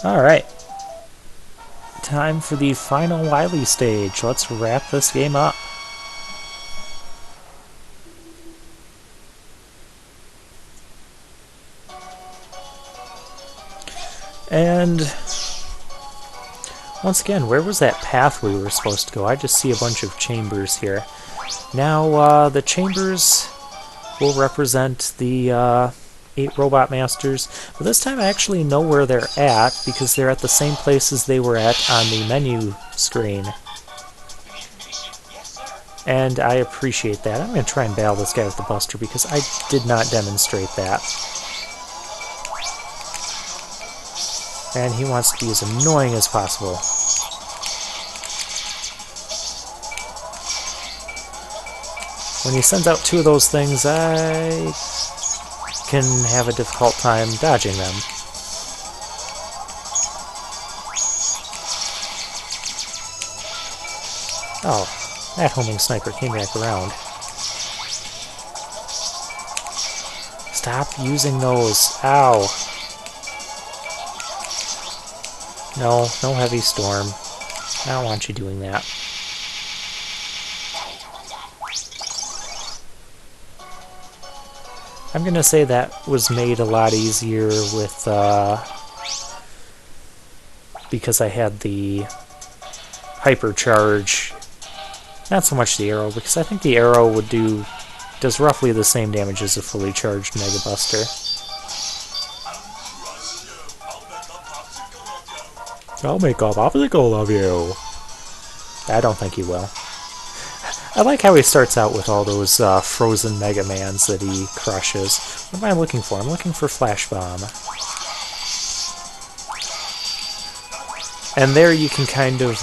Alright. Time for the final Wily stage. Let's wrap this game up. And once again, where was that path we were supposed to go? I just see a bunch of chambers here. Now, the chambers will represent the 8 Robot Masters, but this time I actually know where they're at because they're at the same places they were at on the menu screen. And I appreciate that. I'm going to try and battle this guy with the Buster because I did not demonstrate that. And he wants to be as annoying as possible. When he sends out 2 of those things, I can have a difficult time dodging them. Oh, that homing sniper came back around. Stop using those. Ow. No, no heavy storm. I don't want you doing that. I'm going to say that was made a lot easier with, because I had the hypercharge. Not so much the arrow, because I think the arrow does roughly the same damage as a fully charged Mega Buster. I'll make a popsicle of you. I don't think he will. I like how he starts out with all those frozen Mega Mans that he crushes. What am I looking for? I'm looking for Flash Bomb. And there you can kind of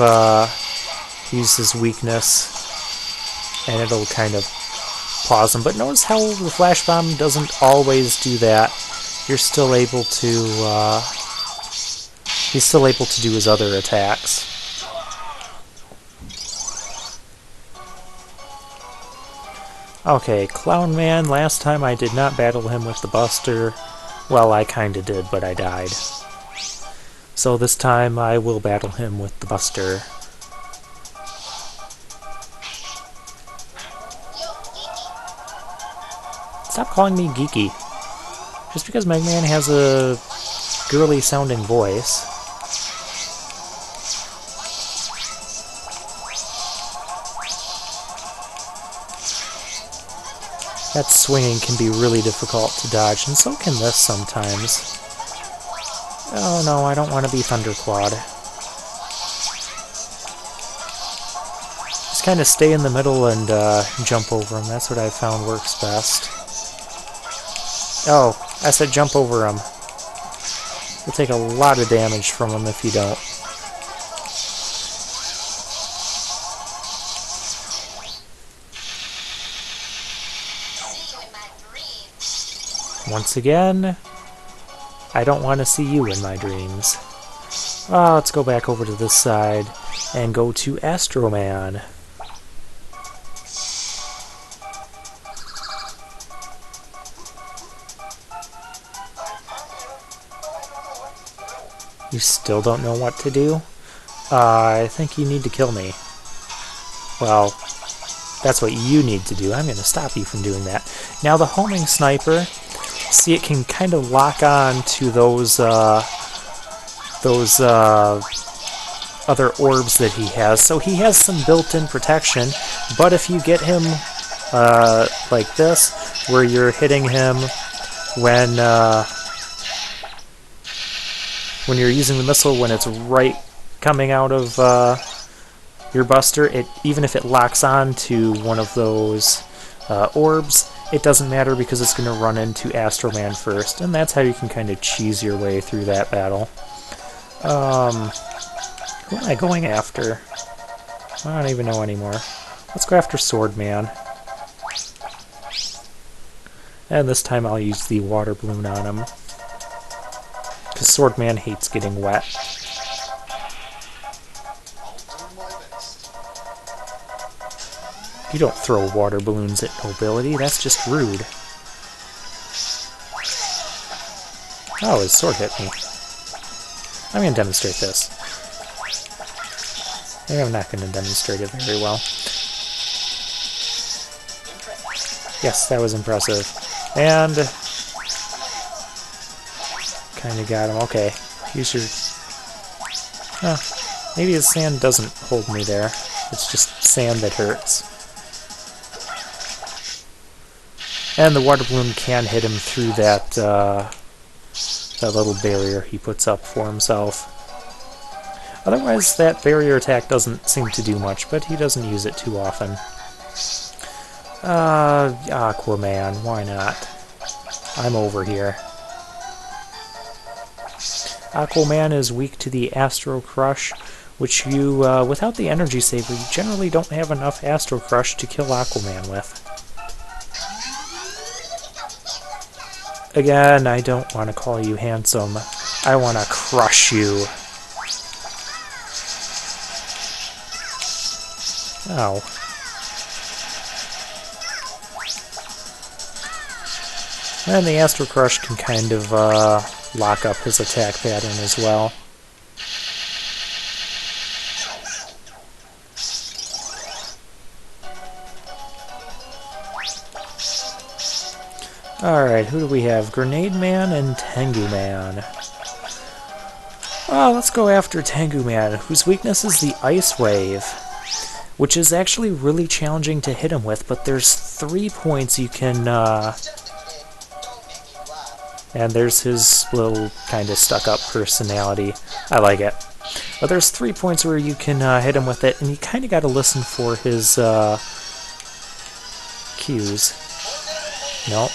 use his weakness, and it'll kind of pause him. But notice how the Flash Bomb doesn't always do that. You're still able to... he's still able to do his other attacks. Okay, Clown Man, last time I did not battle him with the Buster. Well, I kinda did, but I died. So this time I will battle him with the Buster. Stop calling me geeky. Just because Mega Man has a girly sounding voice. That swinging can be really difficult to dodge, and so can this sometimes. Oh no, I don't want to be Thunderclawed. Just kind of stay in the middle and jump over him. That's what I've found works best. Oh, I said jump over him. You'll take a lot of damage from him if you don't. Once again, I don't want to see you in my dreams. Let's go back over to this side and go to Astro Man. You still don't know what to do? I think you need to kill me. Well, that's what you need to do. I'm going to stop you from doing that. Now the homing sniper, see, it can kind of lock on to those other orbs that he has. So he has some built-in protection, but if you get him like this, where you're hitting him when you're using the missile, when it's right coming out of your Buster, even if it locks on to one of those orbs, it doesn't matter because it's going to run into Astro Man first, and that's how you can kind of cheese your way through that battle. Who am I going after? I don't even know anymore. Let's go after Sword Man. And this time I'll use the water balloon on him, because Sword Man hates getting wet. You don't throw water balloons at nobility, that's just rude. Oh, his sword hit me. I'm going to demonstrate this. Maybe I'm not going to demonstrate it very well. Yes, that was impressive. And kind of got him. Okay, use your... Huh. Maybe his sand doesn't hold me there. It's just sand that hurts. And the water balloon can hit him through that that little barrier he puts up for himself. Otherwise, that barrier attack doesn't seem to do much, but he doesn't use it too often. Aquaman, why not? I'm over here. Aquaman is weak to the Astro Crush, which you, without the energy saver, you generally don't have enough Astro Crush to kill Aquaman with. Again, I don't want to call you handsome. I want to crush you. Ow. And the Astro Crush can kind of lock up his attack pattern as well. Alright, who do we have? Grenade Man and Tengu Man. Let's go after Tengu Man, whose weakness is the Ice Wave, which is actually really challenging to hit him with, but there's 3 points you can... And there's his little kind of stuck-up personality. I like it. But there's 3 points where you can hit him with it, and you kind of got to listen for his cues. No.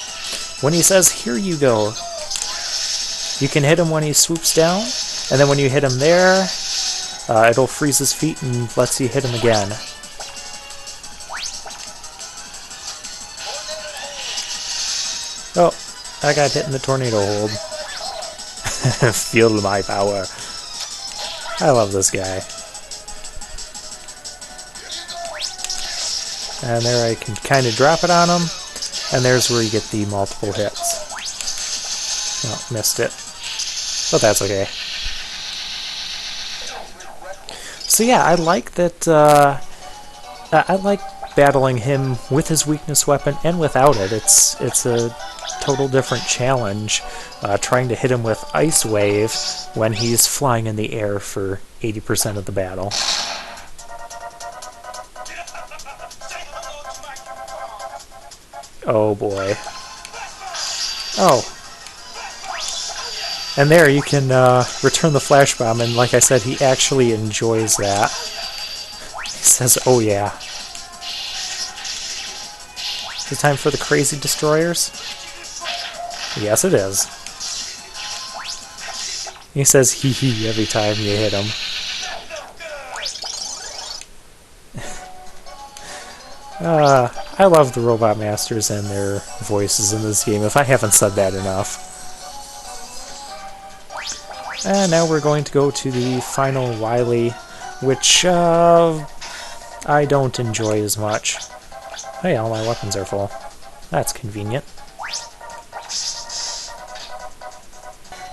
When he says, "Here you go," you can hit him when he swoops down, and then when you hit him there, it'll freeze his feet and lets you hit him again. Oh, I got hit in the tornado hold. Feel my power. I love this guy. And there I can kind of drop it on him, and there's where you get the multiple hits. Oh, missed it. But that's okay. So yeah, I like that, I like battling him with his weakness weapon and without it. It's a total different challenge, trying to hit him with Ice Wave when he's flying in the air for 80% of the battle. Oh boy. Oh. And there you can return the flash bomb, and like I said, he actually enjoys that. He says, "Oh yeah." Is it time for the crazy destroyers? Yes, it is. He says hee hee every time you hit him. I love the Robot Masters and their voices in this game, if I haven't said that enough. And now we're going to go to the final Wily, which I don't enjoy as much. Hey, all my weapons are full. That's convenient.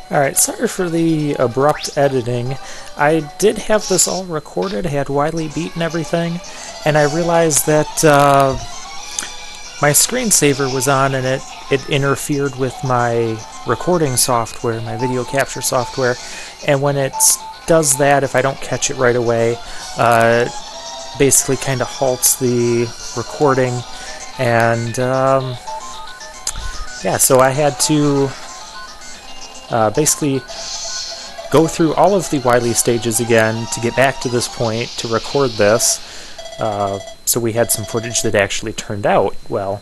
Alright, sorry for the abrupt editing. I did have this all recorded, I had Wily beat and everything, and I realized that my screensaver was on and it interfered with my recording software, my video capture software, and when it does that, if I don't catch it right away, basically kind of halts the recording, and yeah, so I had to basically go through all of the Wily stages again to get back to this point to record this, so we had some footage that actually turned out well.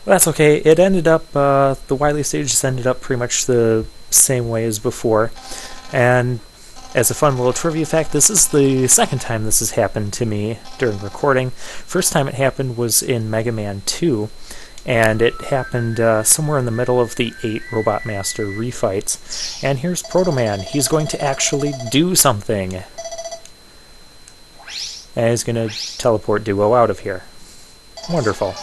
That's okay. It ended up, the Wily stages ended up pretty much the same way as before, and as a fun little trivia fact, this is the second time this has happened to me during recording. First time it happened was in Mega Man 2, and it happened somewhere in the middle of the 8 Robot Master refights. And here's Proto Man. He's going to actually do something. And he's going to teleport Duo out of here. Wonderful.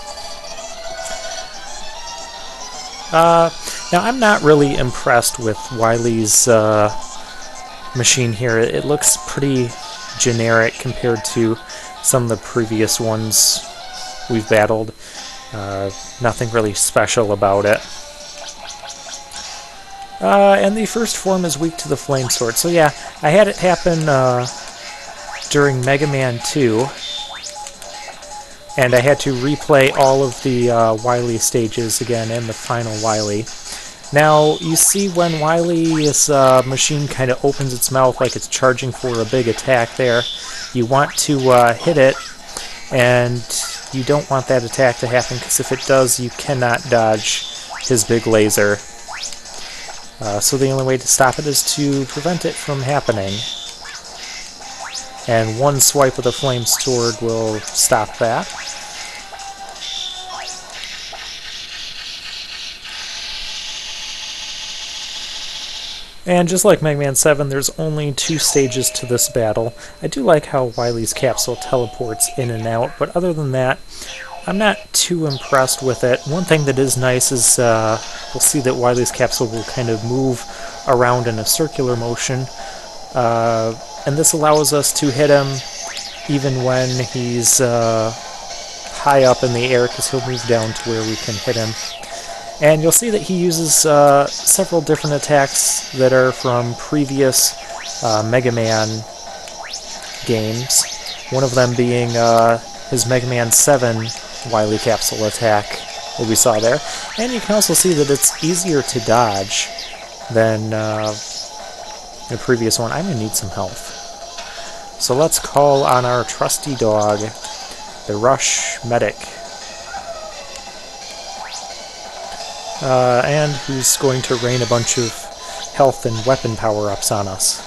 Now, I'm not really impressed with Wily's machine here. It looks pretty generic compared to some of the previous ones we've battled. Nothing really special about it. And the first form is weak to the Flame Sword. So yeah, I had it happen during Mega Man 2, and I had to replay all of the Wily stages again and the final Wily. Now, you see when Wily's machine kind of opens its mouth like it's charging for a big attack there, you want to hit it, and you don't want that attack to happen, because if it does, you cannot dodge his big laser. So the only way to stop it is to prevent it from happening. And one swipe of the Flame Sword will stop that. And just like Mega Man 7, there's only 2 stages to this battle. I do like how Wily's capsule teleports in and out, but other than that, I'm not too impressed with it. One thing that is nice is we'll see that Wily's capsule will kind of move around in a circular motion, and this allows us to hit him even when he's high up in the air, because he'll move down to where we can hit him. And you'll see that he uses several different attacks that are from previous Mega Man games, one of them being his Mega Man 7 Wily capsule attack that we saw there. And you can also see that it's easier to dodge than the previous one. I'm going to need some health. So let's call on our trusty dog, the Rush Medic. And who's going to rain a bunch of health and weapon power-ups on us.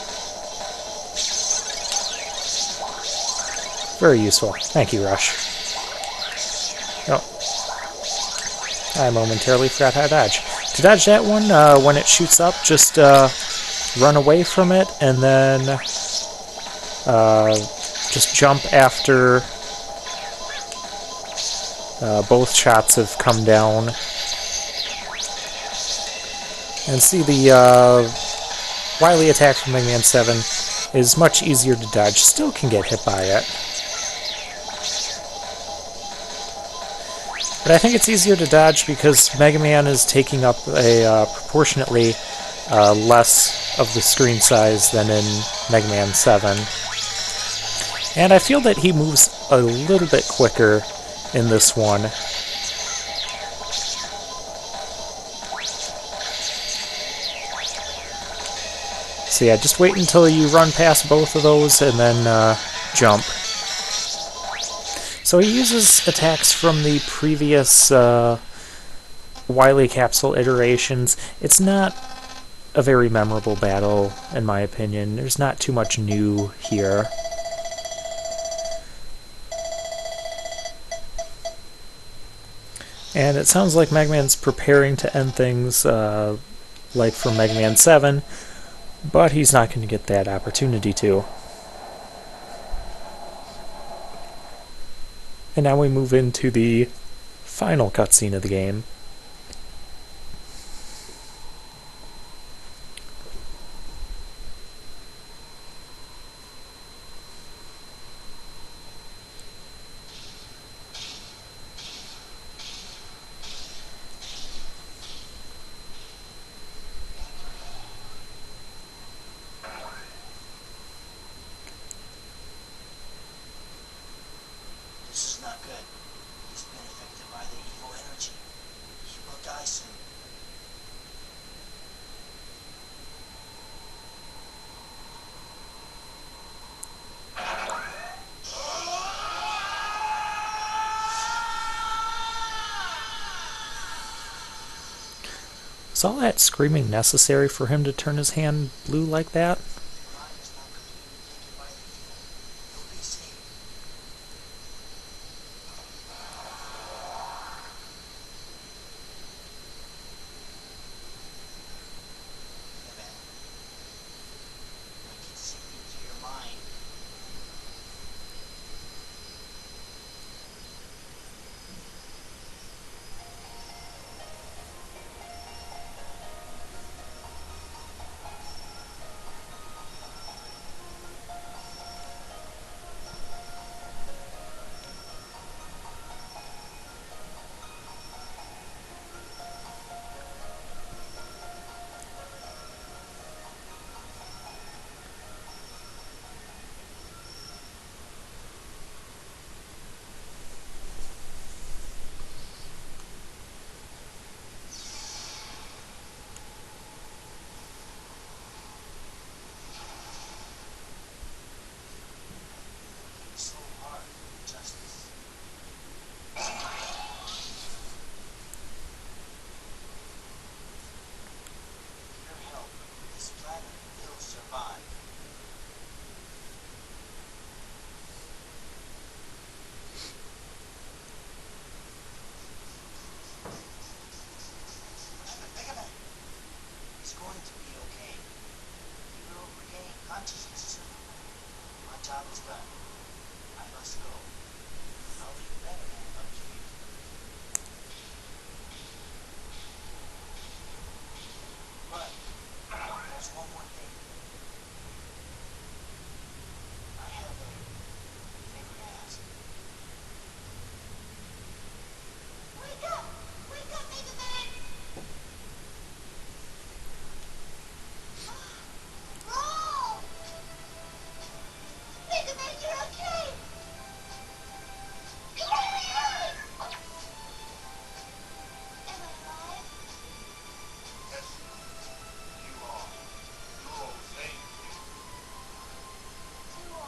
Very useful. Thank you, Rush. Oh. I momentarily forgot how to dodge. To dodge that one, when it shoots up, just run away from it, and then just jump after both shots have come down. And see, the Wily attack from Mega Man 7 is much easier to dodge. Still can get hit by it. But I think it's easier to dodge because Mega Man is taking up a proportionately less of the screen size than in Mega Man 7. And I feel that he moves a little bit quicker in this one. So yeah, just wait until you run past both of those and then jump. So he uses attacks from the previous Wily capsule iterations. It's not a very memorable battle, in my opinion. There's not too much new here. And it sounds like Mega Man's preparing to end things like from Mega Man 7, but he's not going to get that opportunity to. And now we move into the final cutscene of the game. This is not good. He's been affected by the evil energy. He will die soon. Is all that screaming necessary for him to turn his hand blue like that? Your mind is not completely taken by the evil. You'll be saved. Yeah, man. I can see into your mind. going to be okay. You will regain consciousness soon. My job is done. I must go. I'll leave Mega Man up to you. But there's one more thing. I have a favor to ask. Wake up! Wake up, Mega Man! Roll! Mega Man, you're okay! Am I alive? Yes, you are. Duo saved you. Duo.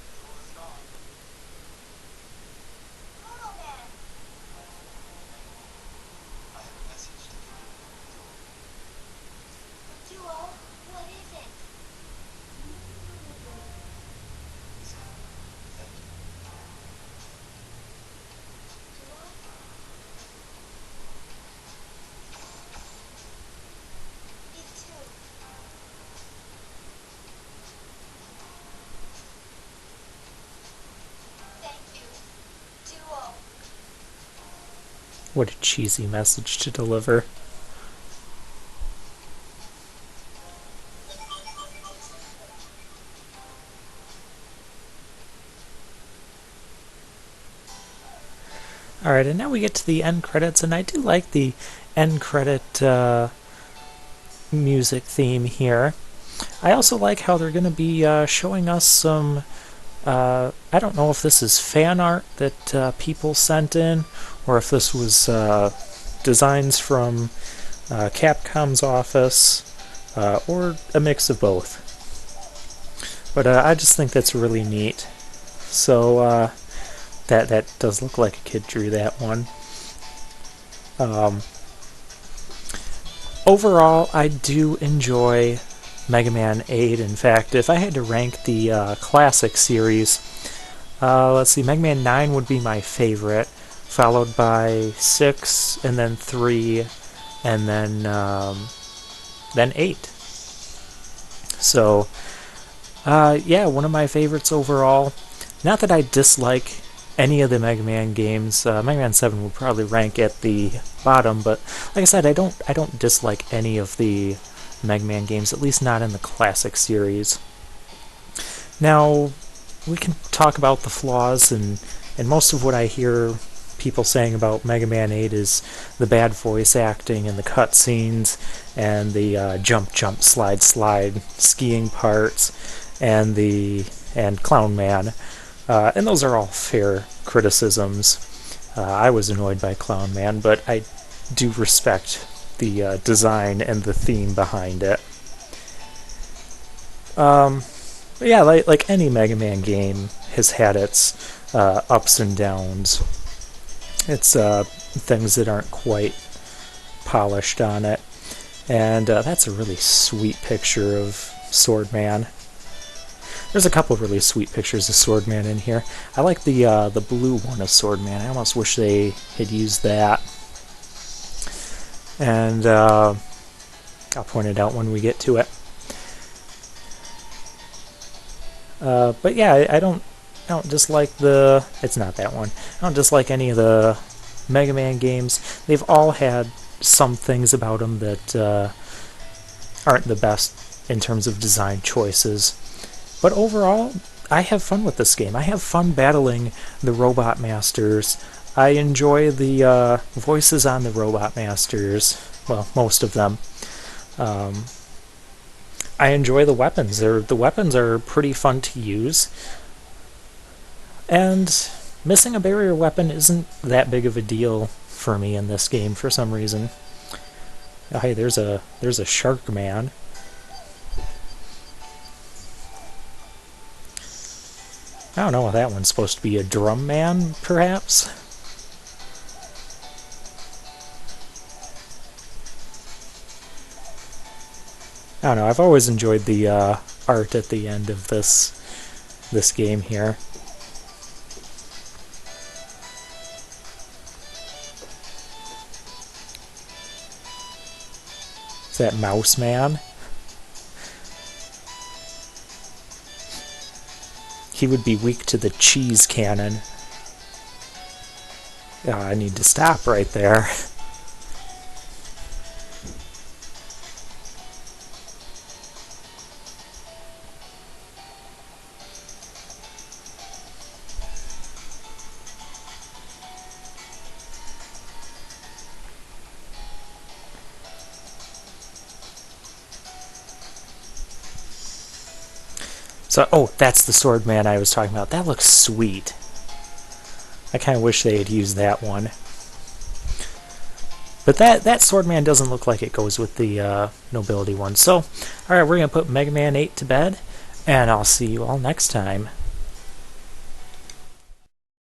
Duo is gone. Moto Man. I have a message to give you, Duo. Duo, what is it? Thank you. Duo? Me too. Thank you. Duo. What a cheesy message to deliver. Alright, and now we get to the end credits, and I do like the end credit music theme here. I also like how they're going to be showing us some, I don't know if this is fan art that people sent in, or if this was designs from Capcom's office, or a mix of both. But I just think that's really neat. So that does look like a kid drew that one. Overall, I do enjoy Mega Man 8. In fact, if I had to rank the classic series, let's see, Mega Man 9 would be my favorite, followed by 6, and then 3, and then 8. So, yeah, one of my favorites overall. Not that I dislike any of the Mega Man games. Mega Man 7 would probably rank at the bottom, but like I said, I don't dislike any of the Mega Man games, at least not in the classic series. Now, we can talk about the flaws, and most of what I hear people saying about Mega Man 8 is the bad voice acting and the cutscenes and the jump jump slide slide skiing parts and Clown Man. And those are all fair criticisms. I was annoyed by Clown Man, but I do respect the design and the theme behind it. But yeah, like any Mega Man game has had its ups and downs. It's things that aren't quite polished on it. And that's a really sweet picture of Swordman. There's a couple of really sweet pictures of Swordman in here. I like the blue one of Swordman. I almost wish they had used that. And I'll point it out when we get to it. But yeah, I don't dislike the. It's not that one. I don't dislike any of the Mega Man games. They've all had some things about them that aren't the best in terms of design choices. But overall, I have fun with this game. I have fun battling the Robot Masters. I enjoy the voices on the Robot Masters. Well, most of them. I enjoy the weapons. The weapons are pretty fun to use. And missing a barrier weapon isn't that big of a deal for me in this game for some reason. Oh, hey, there's a Shark Man. I don't know if that one's supposed to be a Drum Man, perhaps? I don't know, I've always enjoyed the art at the end of this game here. Is that Mouse Man? He would be weak to the cheese cannon. Oh, I need to stop right there. So, oh, that's the sword man I was talking about. That looks sweet. I kind of wish they had used that one. But that sword man doesn't look like it goes with the nobility one. So, alright, we're going to put Mega Man 8 to bed, and I'll see you all next time.